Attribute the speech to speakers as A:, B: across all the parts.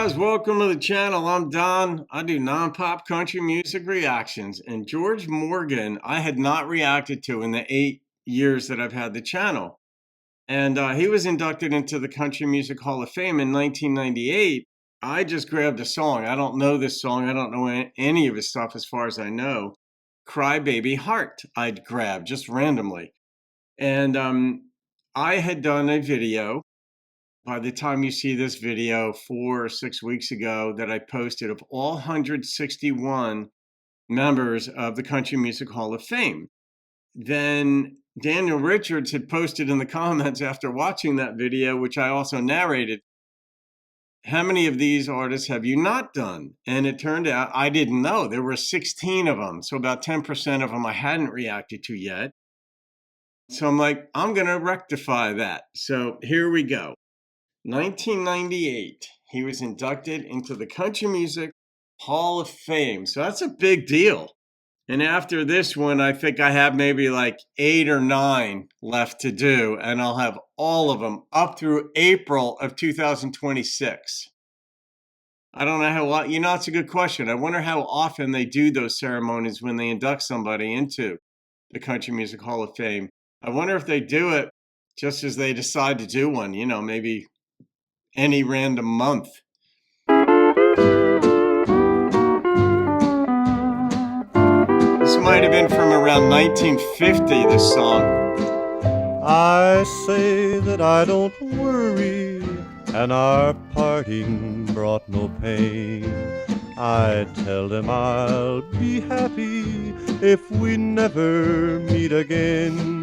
A: guys, welcome to the channel. I'm Don. I do non-pop country music reactions. And George Morgan, I had not reacted to in the 8 years that I've had the channel. And he was inducted into the Country Music Hall of Fame in 1998. I just grabbed a song. I don't know this song. I don't know any of his stuff as far as I know. Cry Baby Heart, I'd grabbed just randomly. And I had done a video by the time you see this video 4 or 6 weeks ago that I posted of all 161 members of the Country Music Hall of Fame. Then Daniel Richards had posted in the comments after watching that video, which I also narrated, how many of these artists have you not done? And it turned out I didn't know. There were 16 of them. So about 10% of them I hadn't reacted to yet. So I'm like, I'm going to rectify that. So here we go. 1998, he was inducted into the Country Music Hall of Fame. So that's a big deal. And after this one, I think I have maybe like 8 or 9 left to do, and I'll have all of them up through April of 2026. I don't know how, it's a good question. I wonder how often they do those ceremonies when they induct somebody into the Country Music Hall of Fame. I wonder if they do it just as they decide to do one, maybe any random month. This might have been from around 1950, this song.
B: I say that I don't worry, and our parting brought no pain. I tell them I'll be happy if we never meet again.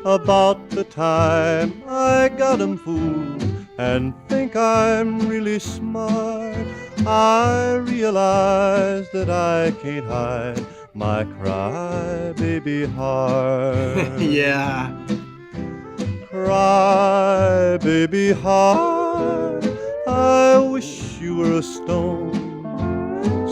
B: About the time I got 'em fooled and think I'm really smart, I realize that I can't hide my cry-baby heart.
A: Yeah.
B: Cry-baby heart, I wish you were a stone,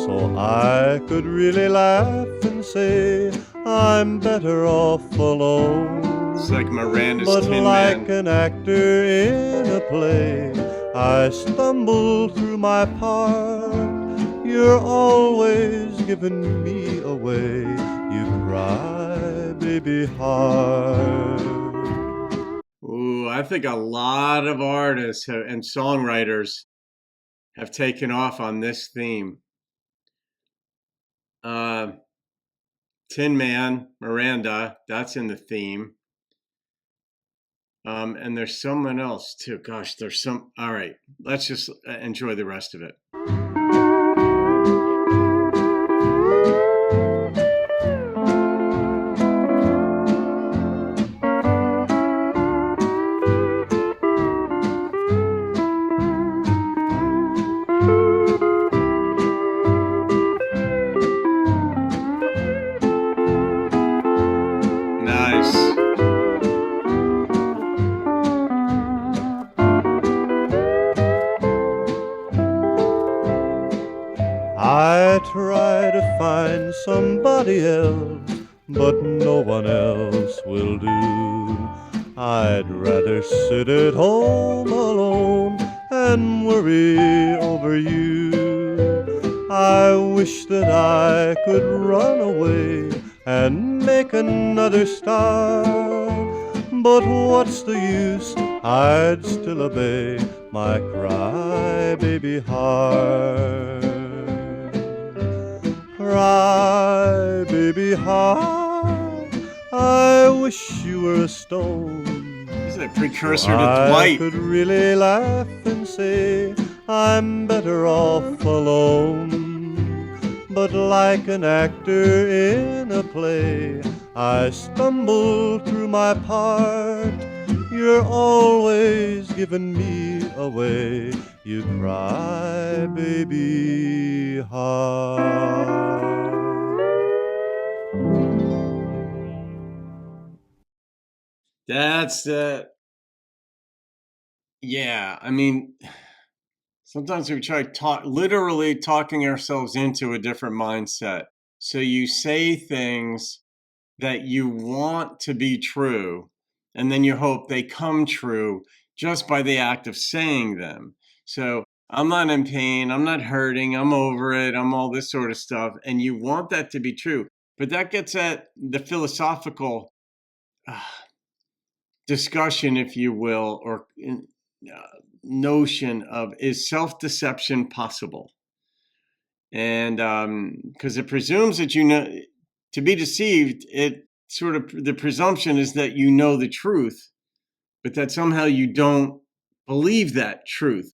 B: so I could really laugh and say I'm better off alone.
A: It's like Miranda's
B: But
A: Tin
B: like
A: Man.
B: an actor in a play, I stumble through my part. You're always giving me away, you cry, baby heart.
A: Ooh, I think a lot of artists and songwriters have taken off on this theme. Tin Man, Miranda, that's in the theme. And there's someone else too. Gosh, there's some. All right, let's just enjoy the rest of it. Nice.
B: I try to find somebody else, but no one else will do. I'd rather sit at home alone and worry over you. I wish that I could run away and make another start, but what's the use? I'd still obey my cry-baby heart. Cry-baby heart, I wish you were a stone.
A: This is a precursor to
B: I
A: Dwight.
B: could really laugh and say I'm better off alone. But like an actor in a play, I stumble through my part. You're always giving me away, you cry, baby heart.
A: That's yeah. I mean, sometimes we try literally talking ourselves into a different mindset. So you say things that you want to be true, and then you hope they come true just by the act of saying them. So I'm not in pain. I'm not hurting. I'm over it. I'm all this sort of stuff. And you want that to be true. But that gets at the philosophical uh, discussion, if you will, or notion of, is self-deception possible? And because it presumes that you know, to be deceived, it sort of, the presumption is that you know the truth, but that somehow you don't believe that truth.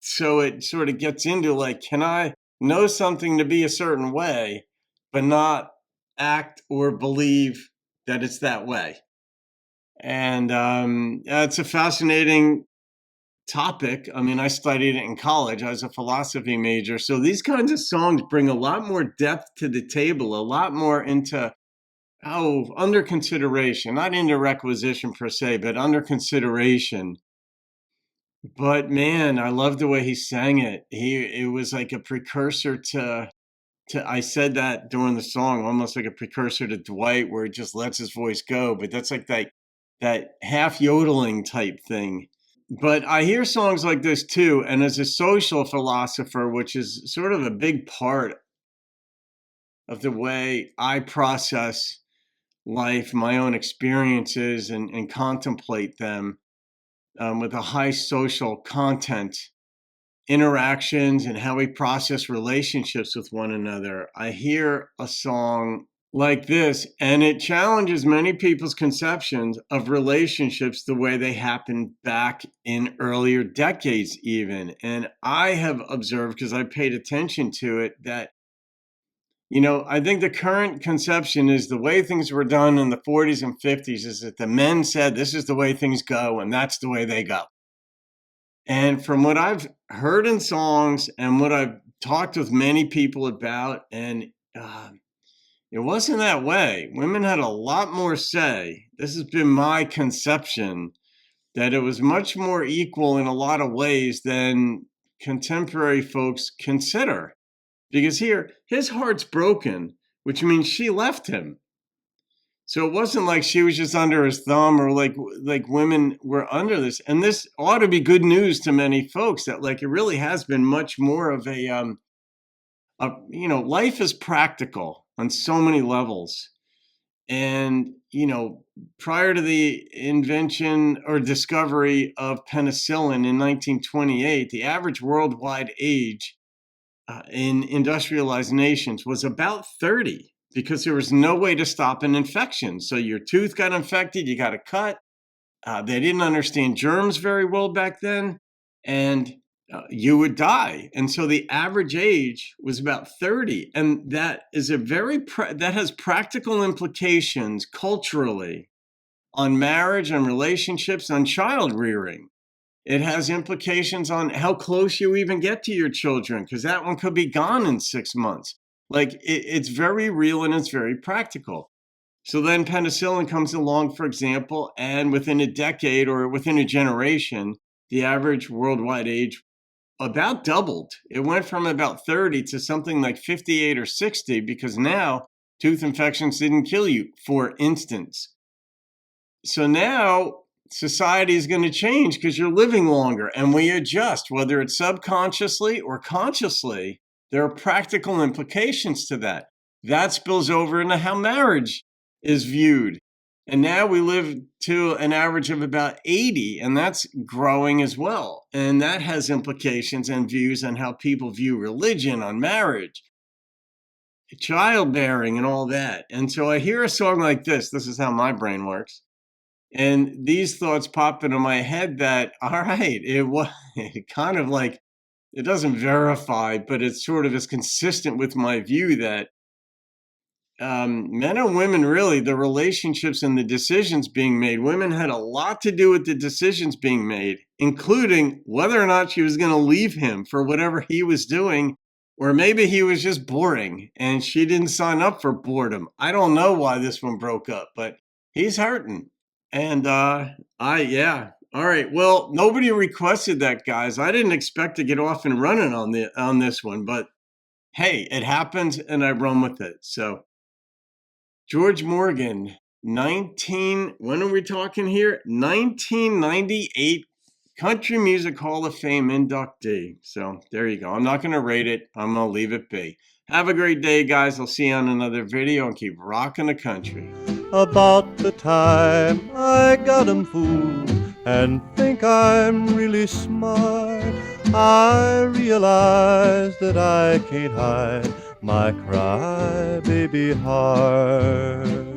A: So it sort of gets into like, can I know something to be a certain way, but not act or believe that it's that way? And it's a fascinating topic. I mean, I studied it in college. I was a philosophy major. So these kinds of songs bring a lot more depth to the table, a lot more into, oh, under consideration, not into requisition per se, but under consideration. But man, I love the way he sang it. It was like a precursor to I said that during the song, almost like a precursor to Dwight, where he just lets his voice go. But that's like that half yodeling type thing. But I hear songs like this too, and as a social philosopher, which is sort of a big part of the way I process life, my own experiences, and contemplate them, with a high social content, interactions, and how we process relationships with one another. I hear a song like this, and it challenges many people's conceptions of relationships the way they happened back in earlier decades, even. And I have observed, because I paid attention to it, that, I think the current conception is the way things were done in the 40s and 50s is that the men said, this is the way things go, and that's the way they go. And from what I've heard in songs and what I've talked with many people about, and it wasn't that way. Women had a lot more say. This has been my conception, that it was much more equal in a lot of ways than contemporary folks consider. Because here, his heart's broken, which means she left him. So it wasn't like she was just under his thumb, or like women were under this. And this ought to be good news to many folks, that like it really has been much more of life is practical on so many levels. And prior to the invention or discovery of penicillin in 1928, the average worldwide age in industrialized nations was about 30, because there was no way to stop an infection. So your tooth got infected, you got a cut. They didn't understand germs very well back then, and you would die. And so the average age was about 30, and that is that has practical implications culturally on marriage and relationships, on child rearing. It has implications on how close you even get to your children, because that one could be gone in 6 months. Like it's very real and it's very practical. So then penicillin comes along, for example, and within a decade or within a generation, the average worldwide age about doubled. It went from about 30 to something like 58 or 60, because now tooth infections didn't kill you, for instance. So now society is going to change because you're living longer, and we adjust, whether it's subconsciously or consciously. There are practical implications to that. That spills over into how marriage is viewed. And now we live to an average of about 80, and that's growing as well. And that has implications and views on how people view religion, on marriage, childbearing, and all that. And so I hear a song like this. This is how my brain works. And these thoughts pop into my head that, all right, it kind of like, it doesn't verify, but it sort of is consistent with my view that men and women, really, the relationships and the decisions being made, women had a lot to do with the decisions being made, including whether or not she was going to leave him for whatever he was doing, or maybe he was just boring and she didn't sign up for boredom. I don't know why this one broke up, but he's hurting. And yeah. All right. Well, nobody requested that, guys. I didn't expect to get off and running on this one, but hey, it happens and I run with it. So George Morgan, when are we talking here? 1998 Country Music Hall of Fame inductee. So there you go. I'm not going to rate it. I'm going to leave it be. Have a great day, guys. I'll see you on another video and keep rocking the country.
B: About the time I got 'em fooled and think I'm really smart, I realize that I can't hide my crybaby heart.